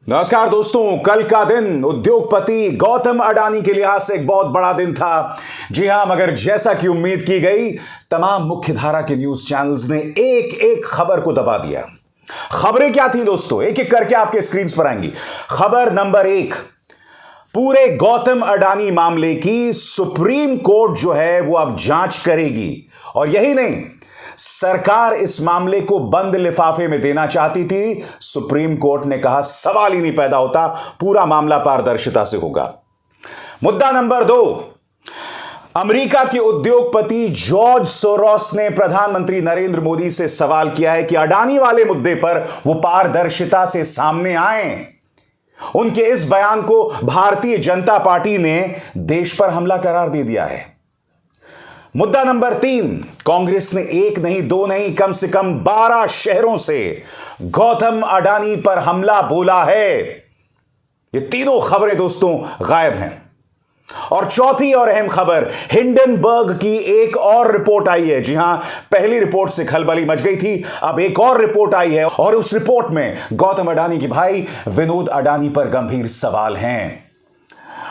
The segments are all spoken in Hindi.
नमस्कार दोस्तों, कल का दिन उद्योगपति गौतम अडानी के लिहाज से एक बहुत बड़ा दिन था। जी हां, मगर जैसा कि उम्मीद की गई, तमाम मुख्यधारा के न्यूज चैनल्स ने एक एक खबर को दबा दिया। खबरें क्या थी दोस्तों, एक एक करके आपके स्क्रीन पर आएंगी। खबर नंबर 1, पूरे गौतम अडानी मामले की सुप्रीम कोर्ट जो है वो अब जांच करेगी। और यही नहीं, सरकार इस मामले को बंद लिफाफे में देना चाहती थी। सुप्रीम कोर्ट ने कहा सवाल ही नहीं पैदा होता, पूरा मामला पारदर्शिता से होगा। मुद्दा नंबर 2, अमेरिका के उद्योगपति जॉर्ज सोरोस ने प्रधानमंत्री नरेंद्र मोदी से सवाल किया है कि अडानी वाले मुद्दे पर वो पारदर्शिता से सामने आए। उनके इस बयान को भारतीय जनता पार्टी ने देश पर हमला करार दे दिया है। मुद्दा नंबर 3, कांग्रेस ने एक नहीं, दो नहीं, कम से कम 12 शहरों से गौतम अडानी पर हमला बोला है। ये तीनों खबरें दोस्तों गायब हैं। और चौथी और अहम खबर, हिंडनबर्ग की एक और रिपोर्ट आई है। जी हां, पहली रिपोर्ट से खलबली मच गई थी, अब एक और रिपोर्ट आई है और उस रिपोर्ट में गौतम अडानी के भाई विनोद अडानी पर गंभीर सवाल हैं।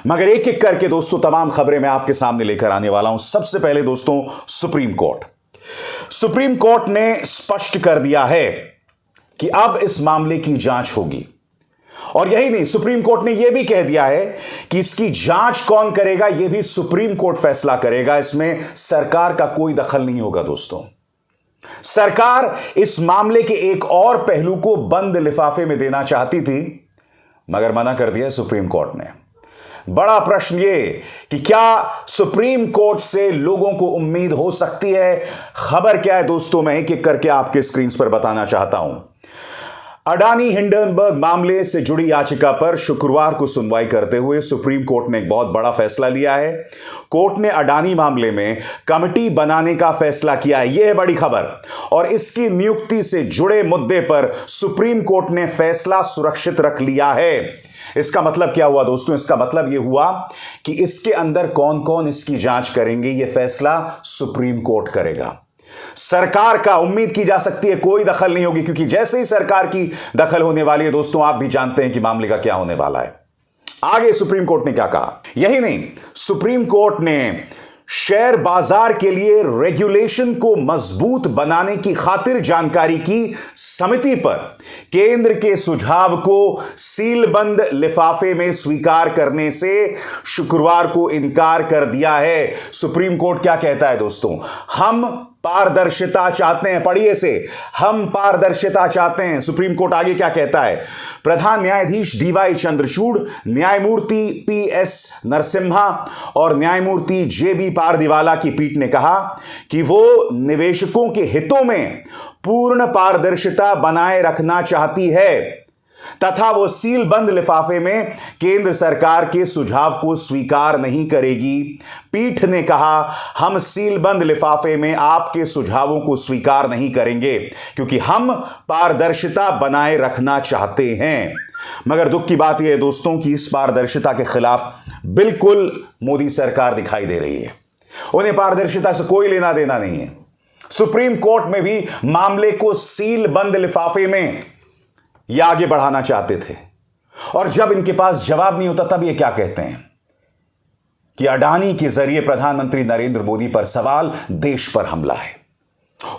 मगर एक एक करके दोस्तों तमाम खबरें मैं आपके सामने लेकर आने वाला हूं। सबसे पहले दोस्तों, सुप्रीम कोर्ट ने स्पष्ट कर दिया है कि अब इस मामले की जांच होगी। और यही नहीं, सुप्रीम कोर्ट ने यह भी कह दिया है कि इसकी जांच कौन करेगा यह भी सुप्रीम कोर्ट फैसला करेगा। इसमें सरकार का कोई दखल नहीं होगा दोस्तों। सरकार इस मामले के एक और पहलू को बंद लिफाफे में देना चाहती थी, मगर मना कर दिया सुप्रीम कोर्ट ने। बड़ा प्रश्न यह कि क्या सुप्रीम कोर्ट से लोगों को उम्मीद हो सकती है? खबर क्या है दोस्तों, मैं एक एक करके आपके स्क्रीन पर बताना चाहता हूं। अडानी हिंडनबर्ग मामले से जुड़ी याचिका पर शुक्रवार को सुनवाई करते हुए सुप्रीम कोर्ट ने एक बहुत बड़ा फैसला लिया है। कोर्ट ने अडानी मामले में कमेटी बनाने का फैसला किया है, यह है बड़ी खबर। और इसकी नियुक्ति से जुड़े मुद्दे पर सुप्रीम कोर्ट ने फैसला सुरक्षित रख लिया है। इसका मतलब क्या हुआ दोस्तों? इसका मतलब यह हुआ कि इसके अंदर कौन कौन इसकी जांच करेंगे, यह फैसला सुप्रीम कोर्ट करेगा। सरकार का उम्मीद की जा सकती है कोई दखल नहीं होगी, क्योंकि जैसे ही सरकार की दखल होने वाली है दोस्तों, आप भी जानते हैं कि मामले का क्या होने वाला है। आगे सुप्रीम कोर्ट ने क्या कहा? यही नहीं, सुप्रीम कोर्ट ने शेयर बाजार के लिए रेगुलेशन को मजबूत बनाने की खातिर जानकारी की समिति पर केंद्र के सुझाव को सीलबंद लिफाफे में स्वीकार करने से शुक्रवार को इनकार कर दिया है। सुप्रीम कोर्ट क्या कहता है दोस्तों? हम पारदर्शिता चाहते हैं। पढ़िए से, हम पारदर्शिता चाहते हैं। सुप्रीम कोर्ट आगे क्या कहता है? प्रधान न्यायाधीश डीवाई चंद्रचूड़, न्यायमूर्ति पीएस नरसिम्हा और न्यायमूर्ति जेबी पारदीवाला की पीठ ने कहा कि वो निवेशकों के हितों में पूर्ण पारदर्शिता बनाए रखना चाहती है तथा वो सीलबंद लिफाफे में केंद्र सरकार के सुझाव को स्वीकार नहीं करेगी। पीठ ने कहा, हम सीलबंद लिफाफे में आपके सुझावों को स्वीकार नहीं करेंगे क्योंकि हम पारदर्शिता बनाए रखना चाहते हैं। मगर दुख की बात यह है दोस्तों कि इस पारदर्शिता के खिलाफ बिल्कुल मोदी सरकार दिखाई दे रही है। उन्हें पारदर्शिता से कोई लेना देना नहीं है। सुप्रीम कोर्ट में भी मामले को सीलबंद लिफाफे में ये आगे बढ़ाना चाहते थे, और जब इनके पास जवाब नहीं होता तब ये क्या कहते हैं कि अडानी के जरिए प्रधानमंत्री नरेंद्र मोदी पर सवाल, देश पर हमला है।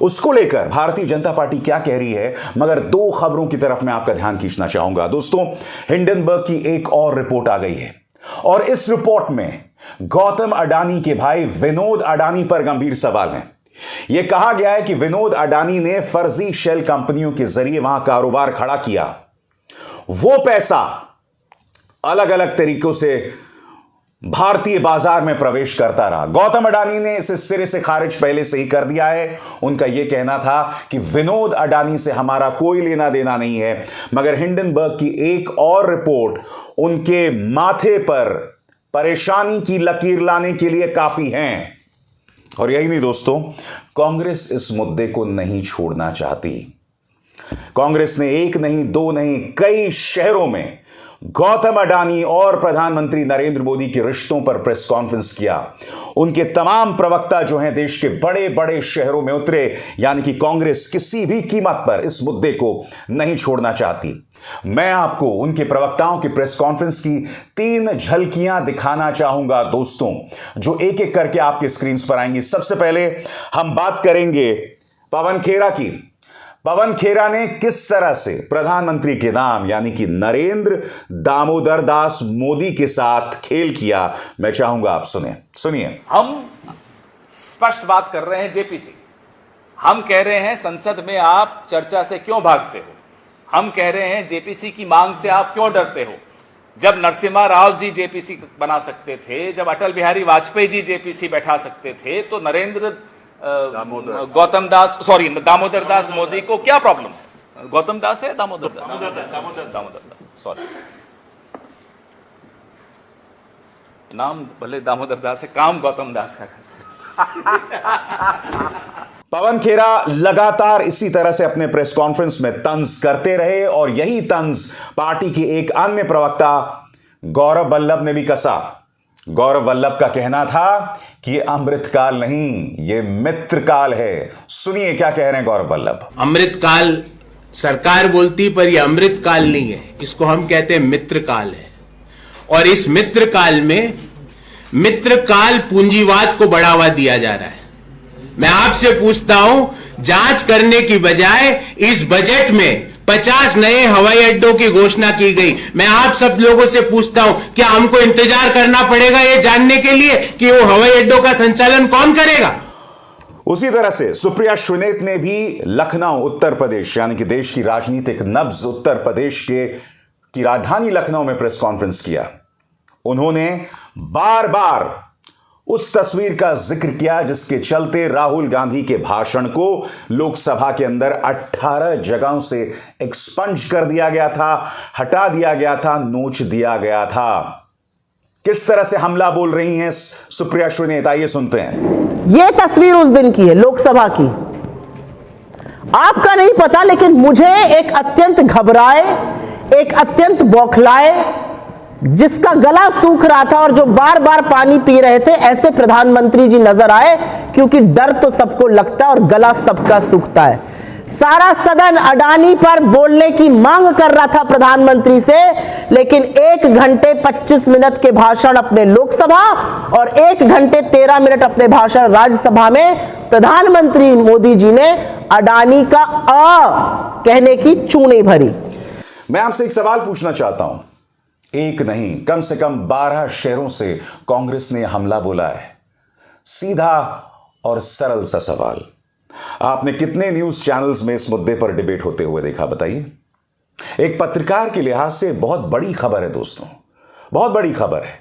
उसको लेकर भारतीय जनता पार्टी क्या कह रही है, मगर दो खबरों की तरफ मैं आपका ध्यान खींचना चाहूंगा दोस्तों। हिंडनबर्ग की एक और रिपोर्ट आ गई है और इस रिपोर्ट में गौतम अडानी के भाई विनोद अडानी पर गंभीर सवाल हैं। यह कहा गया है कि विनोद अडानी ने फर्जी शेल कंपनियों के जरिए वहां कारोबार खड़ा किया। वो पैसा अलग अलग तरीकों से भारतीय बाजार में प्रवेश करता रहा। गौतम अडानी ने इसे सिरे से खारिज पहले से ही कर दिया है। उनका यह कहना था कि विनोद अडानी से हमारा कोई लेना देना नहीं है, मगर हिंडनबर्ग की एक और रिपोर्ट उनके माथे पर परेशानी की लकीर लाने के लिए काफी है। और यही नहीं दोस्तों, कांग्रेस इस मुद्दे को नहीं छोड़ना चाहती। कांग्रेस ने एक नहीं, दो नहीं, कई शहरों में गौतम अडानी और प्रधानमंत्री नरेंद्र मोदी के रिश्तों पर प्रेस कॉन्फ्रेंस किया। उनके तमाम प्रवक्ता जो हैं देश के बड़े बड़े शहरों में उतरे, यानी कि कांग्रेस किसी भी कीमत पर इस मुद्दे को नहीं छोड़ना चाहती। मैं आपको उनके प्रवक्ताओं की प्रेस कॉन्फ्रेंस की 3 झलकियां दिखाना चाहूंगा दोस्तों, जो एक एक करके आपके स्क्रीन पर आएंगी। सबसे पहले हम बात करेंगे पवन खेरा की। पवन खेरा ने किस तरह से प्रधानमंत्री के नाम यानी कि नरेंद्र दामोदर दास मोदी के साथ खेल किया, मैं चाहूंगा आप सुनिए। हम स्पष्ट बात कर रहे हैं जेपीसी। हम कह रहे हैं संसद में आप चर्चा से क्यों भागते हो। हम कह रहे हैं जेपीसी की मांग से आप क्यों डरते हो। जब नरसिम्हा राव जी जेपीसी बना सकते थे, जब अटल बिहारी वाजपेयी जी जेपीसी बैठा सकते थे, तो नरेंद्र दामोदर दास मोदी को क्या प्रॉब्लम है। गौतम दास है दामोदर दास सॉरी, नाम भले दामोदर दास है, काम गौतम दास का। पवन खेरा लगातार इसी तरह से अपने प्रेस कॉन्फ्रेंस में तंज करते रहे और यही तंज पार्टी के एक अन्य प्रवक्ता गौरव वल्लभ ने भी कसा। गौरव वल्लभ का कहना था कि ये अमृतकाल नहीं, ये मित्रकाल है। सुनिए क्या कह रहे हैं गौरव वल्लभ। अमृतकाल सरकार बोलती, पर ये अमृतकाल नहीं है, इसको हम कहते हैं मित्रकाल है। और इस मित्रकाल में मित्रकाल पूंजीवाद को बढ़ावा दिया जा रहा है। मैं आपसे पूछता हूं, जांच करने की बजाय इस बजट में 50 नए हवाई अड्डों की घोषणा की गई। मैं आप सब लोगों से पूछता हूं, क्या हमको इंतजार करना पड़ेगा यह जानने के लिए कि वो हवाई अड्डों का संचालन कौन करेगा। उसी तरह से सुप्रिया श्रीनेत ने भी लखनऊ उत्तर प्रदेश यानी कि देश की राजनीतिक नब्ज उत्तर प्रदेश की राजधानी लखनऊ में प्रेस कॉन्फ्रेंस किया। उन्होंने बार बार उस तस्वीर का जिक्र किया जिसके चलते राहुल गांधी के भाषण को लोकसभा के अंदर 18 जगहों से एक्सपंज कर दिया गया था, हटा दिया गया था, नोच दिया गया था। किस तरह से हमला बोल रही हैं सुप्रिया श्रीनेत, आइए सुनते हैं। यह तस्वीर उस दिन की है लोकसभा की, आपका नहीं पता, लेकिन मुझे एक अत्यंत घबराए, एक अत्यंत बौखलाए, जिसका गला सूख रहा था और जो बार बार पानी पी रहे थे, ऐसे प्रधानमंत्री जी नजर आए। क्योंकि डर तो सबको लगता है और गला सबका सूखता है। सारा सदन अडानी पर बोलने की मांग कर रहा था प्रधानमंत्री से, लेकिन 1 घंटे 25 मिनट के भाषण अपने लोकसभा और 1 घंटे 13 मिनट अपने भाषण राज्यसभा में प्रधानमंत्री मोदी जी ने अडानी का कहने की चूनी भरी। मैं आपसे एक सवाल पूछना चाहता हूं। एक नहीं, कम से कम 12 शहरों से कांग्रेस ने हमला बोला है। सीधा और सरल सा सवाल, आपने कितने न्यूज चैनल्स में इस मुद्दे पर डिबेट होते हुए देखा, बताइए। एक पत्रकार के लिहाज से बहुत बड़ी खबर है दोस्तों, बहुत बड़ी खबर है।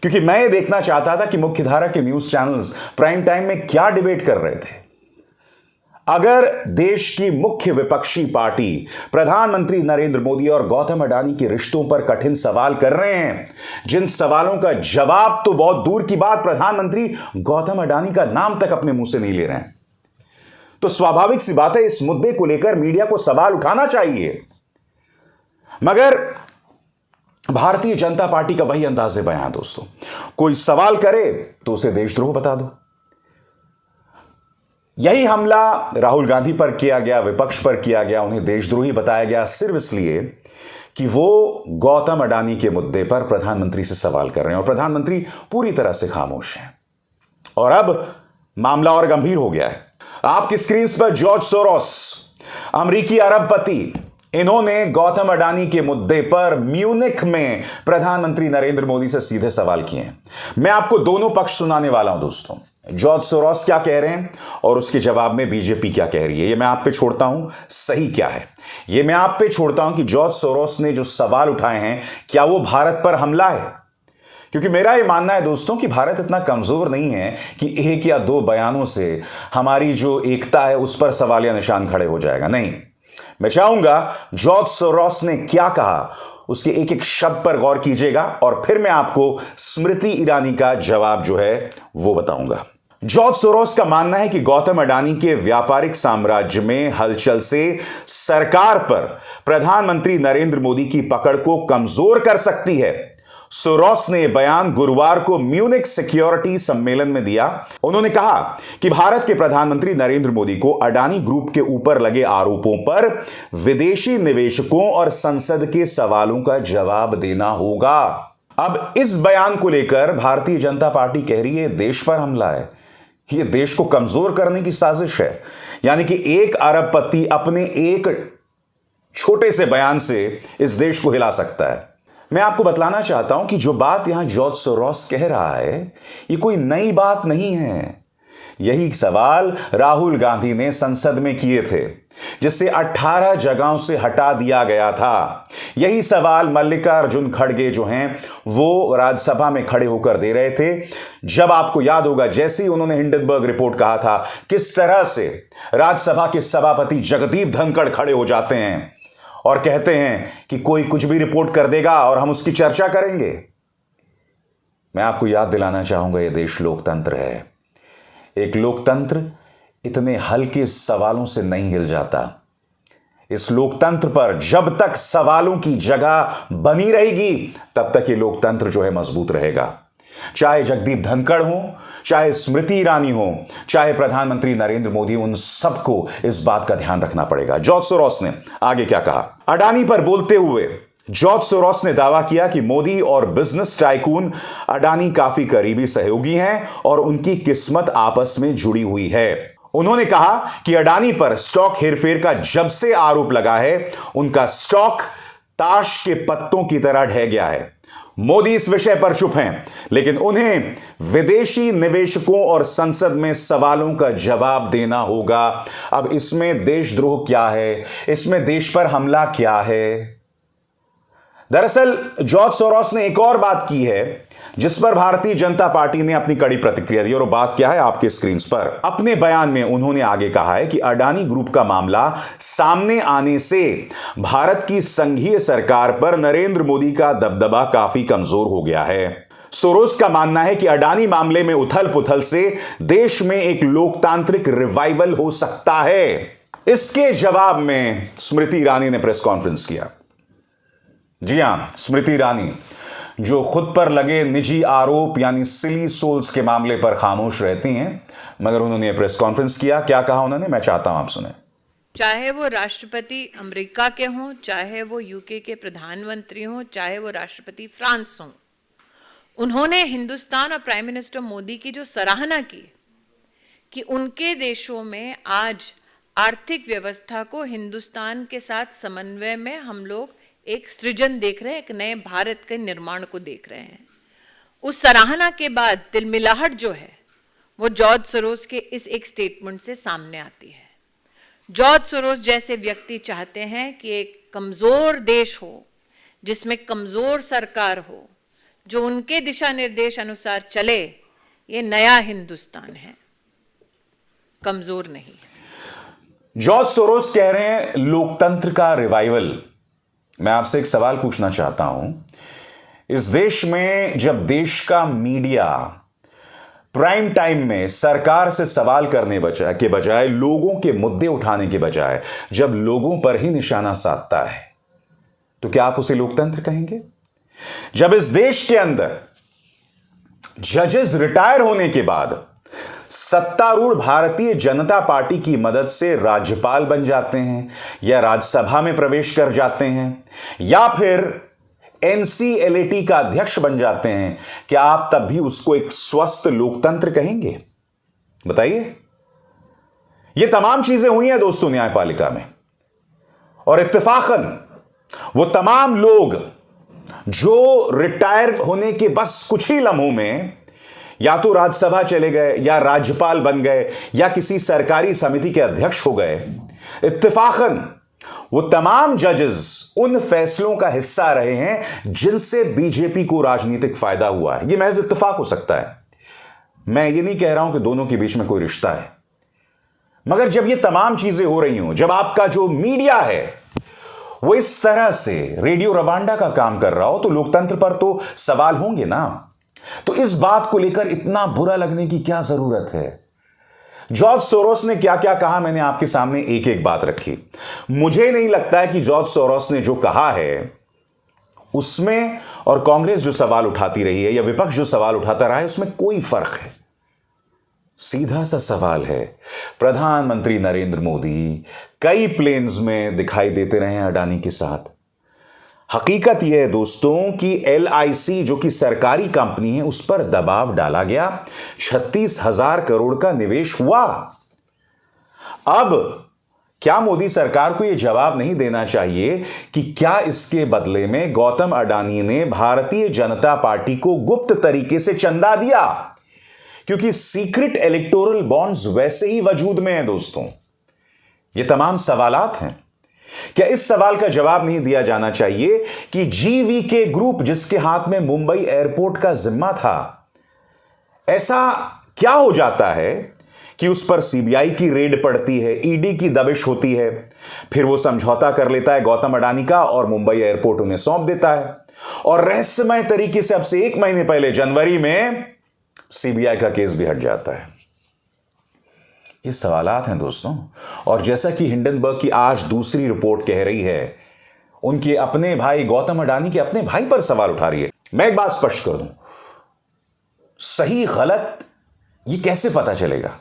क्योंकि मैं ये देखना चाहता था कि मुख्यधारा के न्यूज चैनल्स प्राइम टाइम में क्या डिबेट कर रहे थे। अगर देश की मुख्य विपक्षी पार्टी प्रधानमंत्री नरेंद्र मोदी और गौतम अडानी के रिश्तों पर कठिन सवाल कर रहे हैं, जिन सवालों का जवाब तो बहुत दूर की बात प्रधानमंत्री गौतम अडानी का नाम तक अपने मुंह से नहीं ले रहे हैं, तो स्वाभाविक सी बात है इस मुद्दे को लेकर मीडिया को सवाल उठाना चाहिए। मगर भारतीय जनता पार्टी का वही अंदाज़े बयान दोस्तों, कोई सवाल करे तो उसे देशद्रोह बता दो। यही हमला राहुल गांधी पर किया गया, विपक्ष पर किया गया, उन्हें देशद्रोही बताया गया सिर्फ इसलिए कि वो गौतम अडानी के मुद्दे पर प्रधानमंत्री से सवाल कर रहे हैं और प्रधानमंत्री पूरी तरह से खामोश हैं। और अब मामला और गंभीर हो गया है। आपकी स्क्रीन पर जॉर्ज सोरोस, अमेरिकी अरबपति, इन्होंने गौतम अडानी के मुद्दे पर म्यूनिख में प्रधानमंत्री नरेंद्र मोदी से सीधे सवाल किए हैं। मैं आपको दोनों पक्ष सुनाने वाला हूं दोस्तों, जॉर्ज सोरोस क्या कह रहे हैं और उसके जवाब में बीजेपी क्या कह रही है। ये मैं आप पे छोड़ता हूं, सही क्या है ये मैं आप पे छोड़ता हूं कि जॉर्ज सोरोस ने जो सवाल उठाए हैं, क्या वो भारत पर हमला है। क्योंकि मेरा ये मानना है दोस्तों कि भारत इतना कमजोर नहीं है कि 1 या 2 बयानों से हमारी जो एकता है उस पर सवालिया निशान खड़े हो जाएगा। नहीं, मैं चाहूंगा जॉर्ज सोरोस ने क्या कहा उसके एक एक शब्द पर गौर कीजिएगा और फिर मैं आपको स्मृति ईरानी का जवाब जो है वो बताऊंगा। जॉर्ज सोरोस का मानना है कि गौतम अडानी के व्यापारिक साम्राज्य में हलचल से सरकार पर प्रधानमंत्री नरेंद्र मोदी की पकड़ को कमजोर कर सकती है। सोरोस ने बयान गुरुवार को म्यूनिक सिक्योरिटी सम्मेलन में दिया। उन्होंने कहा कि भारत के प्रधानमंत्री नरेंद्र मोदी को अडानी ग्रुप के ऊपर लगे आरोपों पर विदेशी निवेशकों और संसद के सवालों का जवाब देना होगा। अब इस बयान को लेकर भारतीय जनता पार्टी कह रही है देश पर हमला है, यह देश को कमजोर करने की साजिश है। यानी कि एक अरबपति अपने एक छोटे से बयान से इस देश को हिला सकता है। मैं आपको बतलाना चाहता हूं कि जो बात यहां जॉर्ज सोरोस कह रहा है ये कोई नई बात नहीं है। यही सवाल राहुल गांधी ने संसद में किए थे, जिससे 18 जगहों से हटा दिया गया था। यही सवाल मल्लिकार्जुन खड़गे जो हैं वो राज्यसभा में खड़े होकर दे रहे थे। जब आपको याद होगा, जैसे ही उन्होंने हिंडनबर्ग रिपोर्ट कहा था, किस तरह से राज्यसभा के सभापति जगदीप धनखड़ खड़े हो जाते हैं और कहते हैं कि कोई कुछ भी रिपोर्ट कर देगा और हम उसकी चर्चा करेंगे। मैं आपको याद दिलाना चाहूंगा, यह देश लोकतंत्र है। एक लोकतंत्र इतने हल्के सवालों से नहीं हिल जाता। इस लोकतंत्र पर जब तक सवालों की जगह बनी रहेगी तब तक ये लोकतंत्र जो है मजबूत रहेगा। चाहे जगदीप धनखड़ हो, चाहे स्मृति ईरानी हो, चाहे प्रधानमंत्री नरेंद्र मोदी, उन सबको इस बात का ध्यान रखना पड़ेगा। जॉर्ज सोरोस ने आगे क्या कहा? अडानी पर बोलते हुए जॉर्ज सोरोस ने दावा किया कि मोदी और बिजनेस टाइकून अडानी काफी करीबी सहयोगी हैं और उनकी किस्मत आपस में जुड़ी हुई है। उन्होंने कहा कि अडानी पर स्टॉक हेरफेर का जब से आरोप लगा है, उनका स्टॉक ताश के पत्तों की तरह ढह गया है। मोदी इस विषय पर चुप हैं, लेकिन उन्हें विदेशी निवेशकों और संसद में सवालों का जवाब देना होगा। अब इसमें देशद्रोह क्या है? इसमें देश पर हमला क्या है? दरअसल जॉर्ज सोरोस ने एक और बात की है जिस पर भारतीय जनता पार्टी ने अपनी कड़ी प्रतिक्रिया दी, और वो बात क्या है आपके स्क्रीन पर। अपने बयान में उन्होंने आगे कहा है कि अडानी ग्रुप का मामला सामने आने से भारत की संघीय सरकार पर नरेंद्र मोदी का दबदबा काफी कमजोर हो गया है। सोरोस का मानना है कि अडानी मामले में उथल पुथल से देश में एक लोकतांत्रिक रिवाइवल हो सकता है। इसके जवाब में स्मृति ईरानी ने प्रेस कॉन्फ्रेंस किया। जी हां, स्मृति ईरानी जो खुद पर लगे निजी आरोप यानी सिली सोल्स के मामले पर खामोश रहती हैं, मगर उन्होंने प्रेस कॉन्फ्रेंस किया। क्या कहा उन्होंने, मैं चाहता हूं आप सुने। चाहे वो राष्ट्रपति अमेरिका के हों, चाहे वो यूके के प्रधानमंत्री हों, चाहे वो राष्ट्रपति फ्रांस हों, उन्होंने हिंदुस्तान और प्राइम मिनिस्टर मोदी की जो सराहना की कि उनके देशों में आज आर्थिक व्यवस्था को हिंदुस्तान के साथ समन्वय में हम लोग एक सृजन देख रहे हैं, एक नए भारत के निर्माण को देख रहे हैं। उस सराहना के बाद तिलमिलाहट जो है वो जॉर्ज सोरोस के इस एक स्टेटमेंट से सामने आती है। जॉर्ज सोरोस जैसे व्यक्ति चाहते हैं कि एक कमजोर देश हो, जिसमें कमजोर सरकार हो, जो उनके दिशा निर्देश अनुसार चले। ये नया हिंदुस्तान है, कमजोर नहीं है। जॉर्ज सोरोस कह रहे हैं लोकतंत्र का रिवाइवल। मैं आपसे एक सवाल पूछना चाहता हूं, इस देश में जब देश का मीडिया प्राइम टाइम में सरकार से सवाल करने के बजाय, लोगों के मुद्दे उठाने के बजाय जब लोगों पर ही निशाना साधता है, तो क्या आप उसे लोकतंत्र कहेंगे? जब इस देश के अंदर जजेस रिटायर होने के बाद सत्तारूढ़ भारतीय जनता पार्टी की मदद से राज्यपाल बन जाते हैं या राज्यसभा में प्रवेश कर जाते हैं या फिर एनसीएलटी का अध्यक्ष बन जाते हैं, क्या आप तब भी उसको एक स्वस्थ लोकतंत्र कहेंगे? बताइए। ये तमाम चीजें हुई हैं दोस्तों न्यायपालिका में, और इत्तेफाकन वो तमाम लोग जो रिटायर होने के बस कुछ ही लम्हों में या तो राज्यसभा चले गए या राज्यपाल बन गए या किसी सरकारी समिति के अध्यक्ष हो गए, इत्तेफाकन वो तमाम जजेस उन फैसलों का हिस्सा रहे हैं जिनसे बीजेपी को राजनीतिक फायदा हुआ है। ये महज इत्तेफाक हो सकता है। मैं ये नहीं कह रहा हूं कि दोनों के बीच में कोई रिश्ता है, मगर जब ये तमाम चीजें हो रही हों, जब आपका जो मीडिया है वो इस तरह से रेडियो रवांडा का काम कर रहा हो, तो लोकतंत्र पर तो सवाल होंगे ना। तो इस बात को लेकर इतना बुरा लगने की क्या जरूरत है? जॉर्ज सोरोस ने क्या क्या कहा, मैंने आपके सामने एक एक बात रखी। मुझे नहीं लगता है कि जॉर्ज सोरोस ने जो कहा है उसमें और कांग्रेस जो सवाल उठाती रही है या विपक्ष जो सवाल उठाता रहा है उसमें कोई फर्क है। सीधा सा सवाल है, प्रधानमंत्री नरेंद्र मोदी कई प्लेन्स में दिखाई देते रहे हैं अडानी के साथ। हकीकत यह है दोस्तों कि LIC जो कि सरकारी कंपनी है उस पर दबाव डाला गया, 36,000 करोड़ का निवेश हुआ। अब क्या मोदी सरकार को यह जवाब नहीं देना चाहिए कि क्या इसके बदले में गौतम अडानी ने भारतीय जनता पार्टी को गुप्त तरीके से चंदा दिया? क्योंकि सीक्रेट इलेक्टोरल बॉन्ड्स वैसे ही वजूद में हैं दोस्तों। ये तमाम सवालात हैं। क्या इस सवाल का जवाब नहीं दिया जाना चाहिए कि GVK ग्रुप जिसके हाथ में मुंबई एयरपोर्ट का जिम्मा था, ऐसा क्या हो जाता है कि उस पर CBI की रेड पड़ती है, ED की दबिश होती है, फिर वो समझौता कर लेता है गौतम अडानी का और मुंबई एयरपोर्ट उन्हें सौंप देता है और रहस्यमय तरीके से अब से 1 महीने पहले जनवरी में CBI का केस भी हट जाता है। ये सवालात हैं दोस्तों। और जैसा कि हिंडनबर्ग की आज दूसरी रिपोर्ट कह रही है, उनके अपने भाई गौतम अडानी के अपने भाई पर सवाल उठा रही है। मैं एक बात स्पष्ट कर दूं, सही गलत ये कैसे पता चलेगा?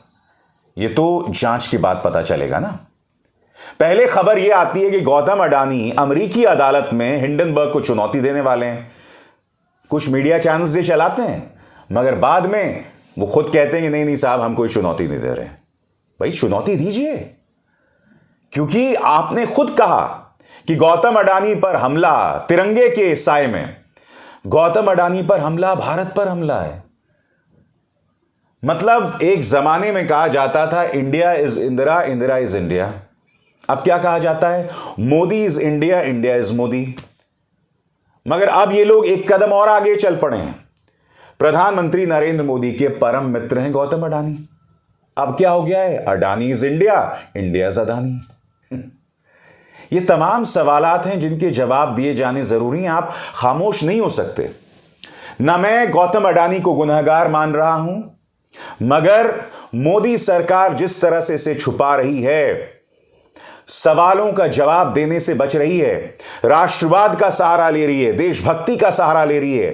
ये तो जांच के बाद पता चलेगा ना। पहले खबर यह आती है कि गौतम अडानी अमेरिकी अदालत में हिंडनबर्ग को चुनौती देने वाले हैं। कुछ मीडिया चैनल्स ये चलाते हैं, मगर बाद में वो खुद कहते हैं कि नहीं नहीं साहब, हम कोई चुनौती नहीं दे रहे। भाई चुनौती दीजिए, क्योंकि आपने खुद कहा कि गौतम अडानी पर हमला तिरंगे के साए में, गौतम अडानी पर हमला भारत पर हमला है। मतलब एक जमाने में कहा जाता था India is Indira, Indira is India. अब क्या कहा जाता है? Modi is India, India is Modi. मगर अब ये लोग एक कदम और आगे चल पड़े हैं। प्रधानमंत्री नरेंद्र मोदी के परम मित्र हैं गौतम अडानी। अब क्या हो गया है? Adani is India, India is Adani. ये तमाम सवालात हैं जिनके जवाब दिए जाने जरूरी हैं। आप खामोश नहीं हो सकते। ना मैं गौतम अडानी को गुनहगार मान रहा हूं, मगर मोदी सरकार जिस तरह से इसे छुपा रही है, सवालों का जवाब देने से बच रही है, राष्ट्रवाद का सहारा ले रही है, देशभक्ति का सहारा ले रही है,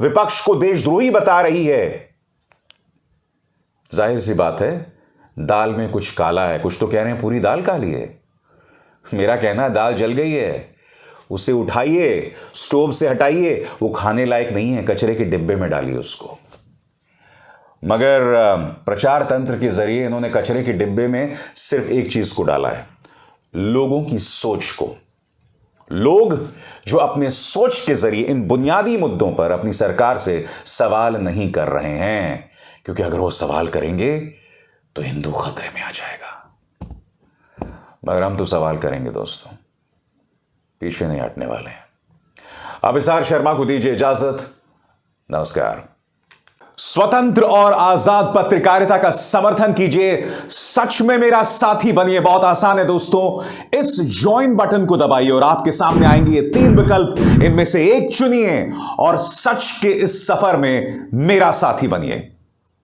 विपक्ष को देशद्रोही बता रही है, जाहिर सी बात है दाल में कुछ काला है। कुछ तो कह रहे हैं पूरी दाल काली है। मेरा कहना है दाल जल गई है, उसे उठाइए, स्टोव से हटाइए, वो खाने लायक नहीं है, कचरे के डिब्बे में डालिए उसको। मगर प्रचार तंत्र के जरिए इन्होंने कचरे के डिब्बे में सिर्फ एक चीज को डाला है, लोगों की सोच को। लोग जो अपने सोच के जरिए इन बुनियादी मुद्दों पर अपनी सरकार से सवाल नहीं कर रहे हैं, क्योंकि अगर वो सवाल करेंगे तो हिंदू खतरे में आ जाएगा। मगर हम तो सवाल करेंगे दोस्तों, पीछे नहीं हटने वाले हैं। अभिसार शर्मा को दीजिए इजाजत। नमस्कार। स्वतंत्र और आजाद पत्रकारिता का समर्थन कीजिए, सच में मेरा साथी बनिए। बहुत आसान है दोस्तों, इस ज्वाइन बटन को दबाइए और आपके सामने आएंगे ये 3 विकल्प, इनमें से एक चुनिए और सच के इस सफर में मेरा साथी बनिए।